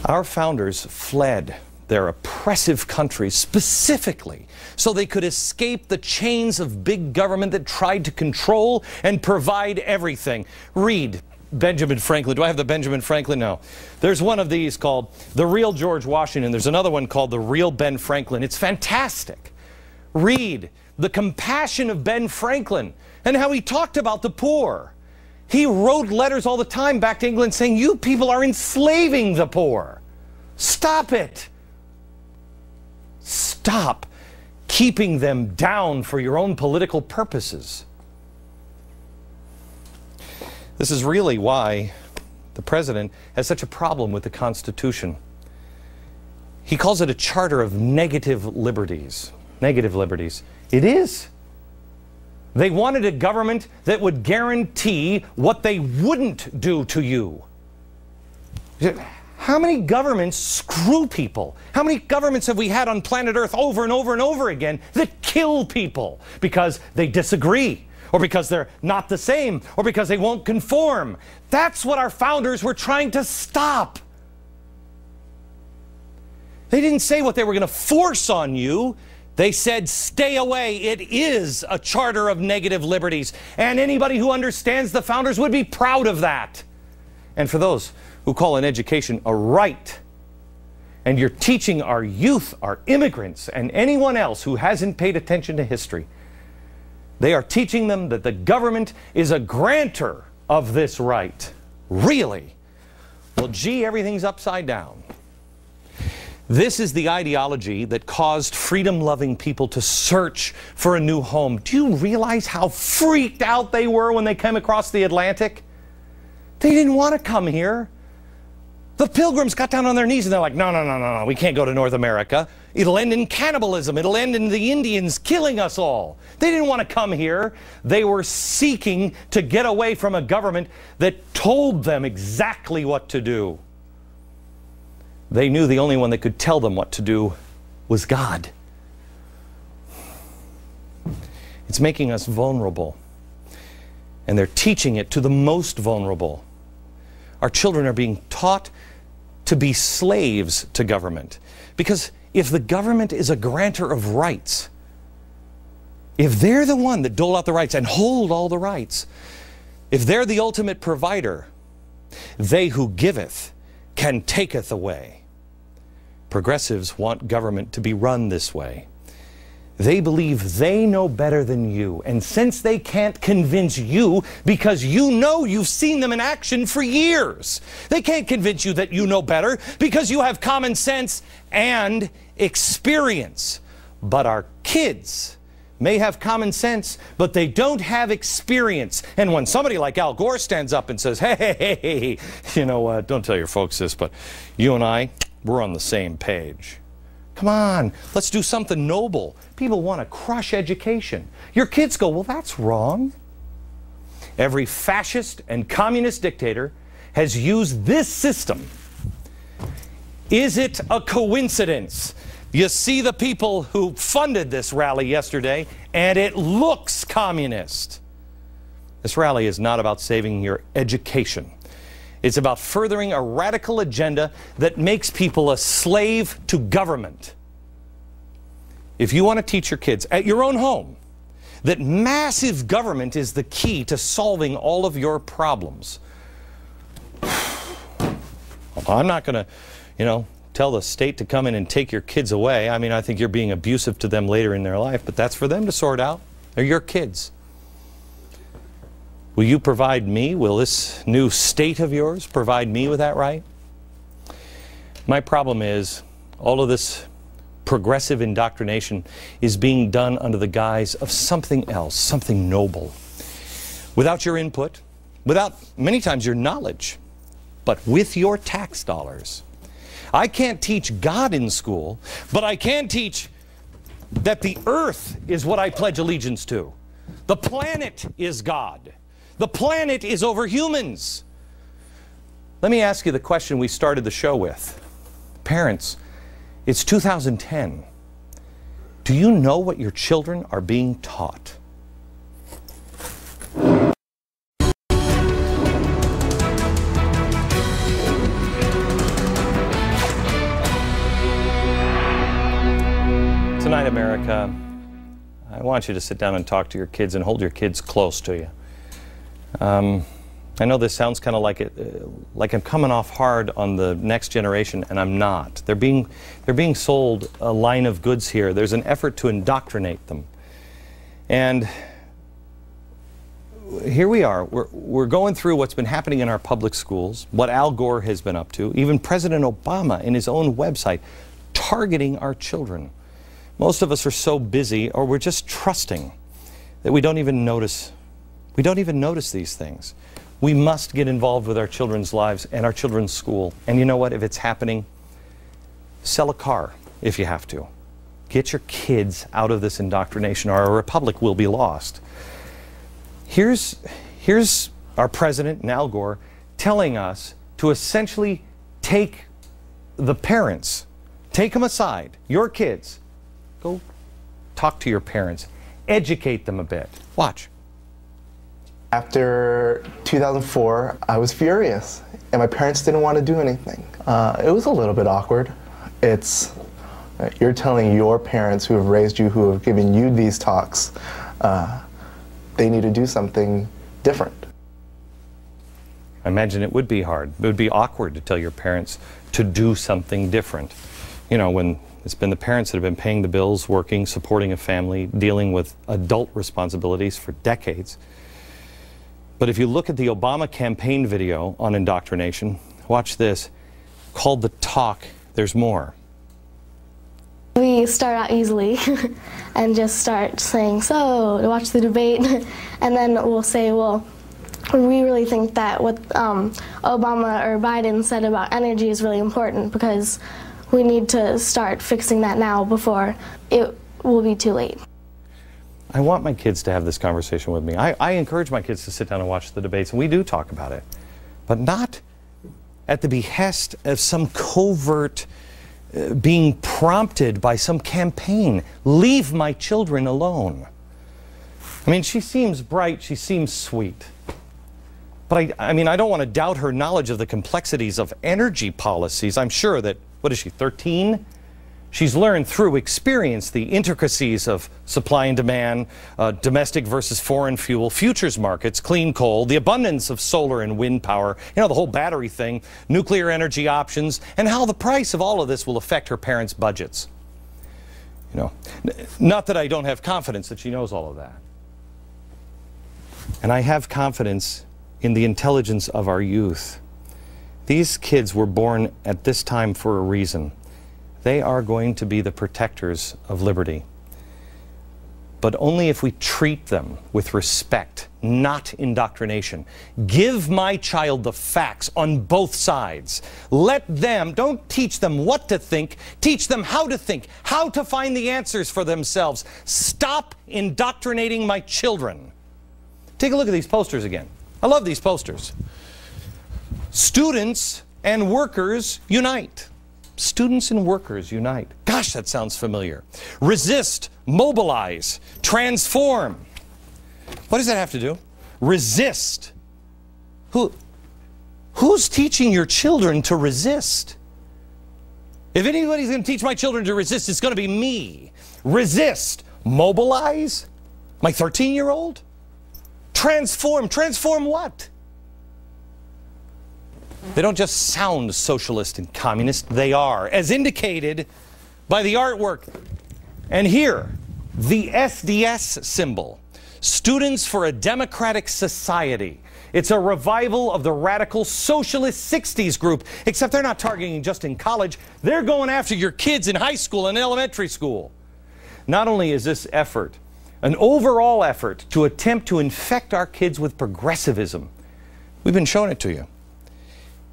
Our founders fled their oppressive country specifically so they could escape the chains of big government that tried to control and provide everything. Read Benjamin Franklin. Do I have the Benjamin Franklin? No. There's one of these called The Real George Washington. There's another one called The Real Ben Franklin. It's fantastic. Read the compassion of Ben Franklin and how he talked about the poor. He wrote letters all the time back to England saying, you people are enslaving the poor. Stop it. Stop keeping them down for your own political purposes. This is really why the president has such a problem with the Constitution. He calls it a charter of negative liberties. Negative liberties. It is. They wanted a government that would guarantee what they wouldn't do to you. How many governments screw people? How many governments have we had on planet Earth over and over and over again that kill people because they disagree, or because they're not the same, or because they won't conform? That's what our founders were trying to stop. They didn't say what they were going to force on you. They said, stay away. It is a charter of negative liberties. And anybody who understands the founders would be proud of that. And for those who call an education a right, and you're teaching our youth, our immigrants, and anyone else who hasn't paid attention to history, they are teaching them that the government is a grantor of this right. Really? Well, gee, everything's upside down. This is the ideology that caused freedom-loving people to search for a new home. Do you realize how freaked out they were when they came across the Atlantic? They didn't want to come here. The Pilgrims got down on their knees and they're like, no, we can't go to North America. It'll end in cannibalism. It'll end in the Indians killing us all. They didn't want to come here. They were seeking to get away from a government that told them exactly what to do. They knew the only one that could tell them what to do was God. It's making us vulnerable. And they're teaching it to the most vulnerable. Our children are being taught to be slaves to government. Because if the government is a grantor of rights, if they're the one that dole out the rights and hold all the rights, if they're the ultimate provider, they who giveth can taketh away. Progressives want government to be run this way. They believe they know better than you. And since they can't convince you because you know you've seen them in action for years, they can't convince you that you know better because you have common sense and experience. But our kids may have common sense, but they don't have experience. And when somebody like Al Gore stands up and says, hey, you know what, don't tell your folks this, but you and I, we're on the same page. Come on, let's do something noble. People want to crush education. Your kids go, well, that's wrong. Every fascist and communist dictator has used this system. Is it a coincidence? You see the people who funded this rally yesterday, and it looks communist. This rally is not about saving your education. It's about furthering a radical agenda that makes people a slave to government. If you want to teach your kids at your own home that massive government is the key to solving all of your problems, I'm not going to, tell the state to come in and take your kids away. I mean, I think you're being abusive to them later in their life, but that's for them to sort out. They're your kids. Will you provide me? Will this new state of yours provide me with that right? My problem is all of this progressive indoctrination is being done under the guise of something else, something noble. Without your input, without many times your knowledge, but with your tax dollars. I can't teach God in school, but I can teach that the earth is what I pledge allegiance to. The planet is God. The planet is over humans. Let me ask you the question we started the show with. Parents, it's 2010. Do you know what your children are being taught? Tonight, America, I want you to sit down and talk to your kids and hold your kids close to you. I know this sounds kind of like I'm coming off hard on the next generation, and I'm not. They're being sold a line of goods here. There's an effort to indoctrinate them. And here we are. We're going through what's been happening in our public schools, what Al Gore has been up to, even President Obama in his own website, targeting our children. Most of us are so busy, or we're just trusting, that we don't even notice. We don't even notice these things. We must get involved with our children's lives and our children's school. And you know what? If it's happening, sell a car if you have to. Get your kids out of this indoctrination, or our republic will be lost. Here's our president, Al Gore, telling us to essentially take the parents, take them aside, your kids. Go talk to your parents. Educate them a bit. Watch. After 2004, I was furious, and my parents didn't want to do anything. It was a little bit awkward. You're telling your parents who have raised you, who have given you these talks, they need to do something different. I imagine it would be hard. It would be awkward to tell your parents to do something different. You know, when it's been the parents that have been paying the bills, working, supporting a family, dealing with adult responsibilities for decades. But if you look at the Obama campaign video on indoctrination, watch this, called The Talk, there's more. We start out easily and just start saying, so, watch the debate, and then we'll say, well, we really think that what Obama or Biden said about energy is really important, because we need to start fixing that now before it will be too late. I want my kids to have this conversation with me. I encourage my kids to sit down and watch the debates, and we do talk about it, but not at the behest of some covert being prompted by some campaign. Leave my children alone. I mean, she seems bright, she seems sweet. But I mean, I don't want to doubt her knowledge of the complexities of energy policies. I'm sure that, what is she, 13? She's learned through experience the intricacies of supply and demand, domestic versus foreign fuel, futures markets, clean coal, the abundance of solar and wind power, you know, the whole battery thing, nuclear energy options, and how the price of all of this will affect her parents' budgets. You know, not that I don't have confidence that she knows all of that. And I have confidence in the intelligence of our youth. These kids were born at this time for a reason. They are going to be the protectors of liberty. But only if we treat them with respect, not indoctrination. Give my child the facts on both sides. Let them, don't teach them what to think, teach them how to think, how to find the answers for themselves. Stop indoctrinating my children. Take a look at these posters again. I love these posters. Students and workers unite. Students and workers unite. Gosh, that sounds familiar. Resist, mobilize, transform. What does that have to do? Resist. Who's teaching your children to resist? If anybody's going to teach my children to resist, it's going to be me. Resist. Mobilize? My 13-year-old? Transform. Transform what? They don't just sound socialist and communist, they are, as indicated by the artwork. And here, the SDS symbol, Students for a Democratic Society. It's a revival of the radical socialist 60s group, except they're not targeting just in college, they're going after your kids in high school and elementary school. Not only is this effort an overall effort to attempt to infect our kids with progressivism, we've been showing it to you.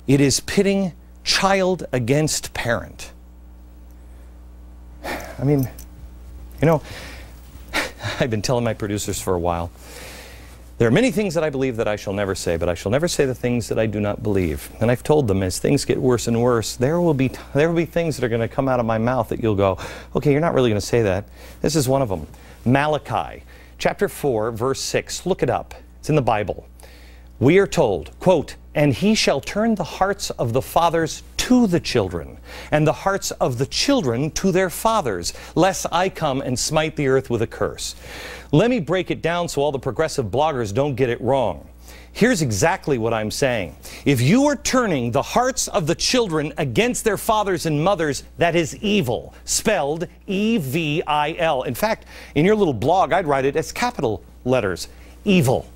It is pitting child against parent. I mean, you know, I've been telling my producers for a while, there are many things that I believe that I shall never say, but I shall never say the things that I do not believe. And I've told them, as things get worse and worse, there will be things that are going to come out of my mouth that you'll go, okay, you're not really going to say that. This is one of them. Malachi, chapter 4, verse 6. Look it up. It's in the Bible. We are told, quote, "And he shall turn the hearts of the fathers to the children, and the hearts of the children to their fathers, lest I come and smite the earth with a curse. Let me break it down so all the progressive bloggers don't get it wrong. Here's exactly what I'm saying. If you are turning the hearts of the children against their fathers and mothers, that is evil, spelled E-V-I-L. In fact, in your little blog, I'd write it as capital letters, evil.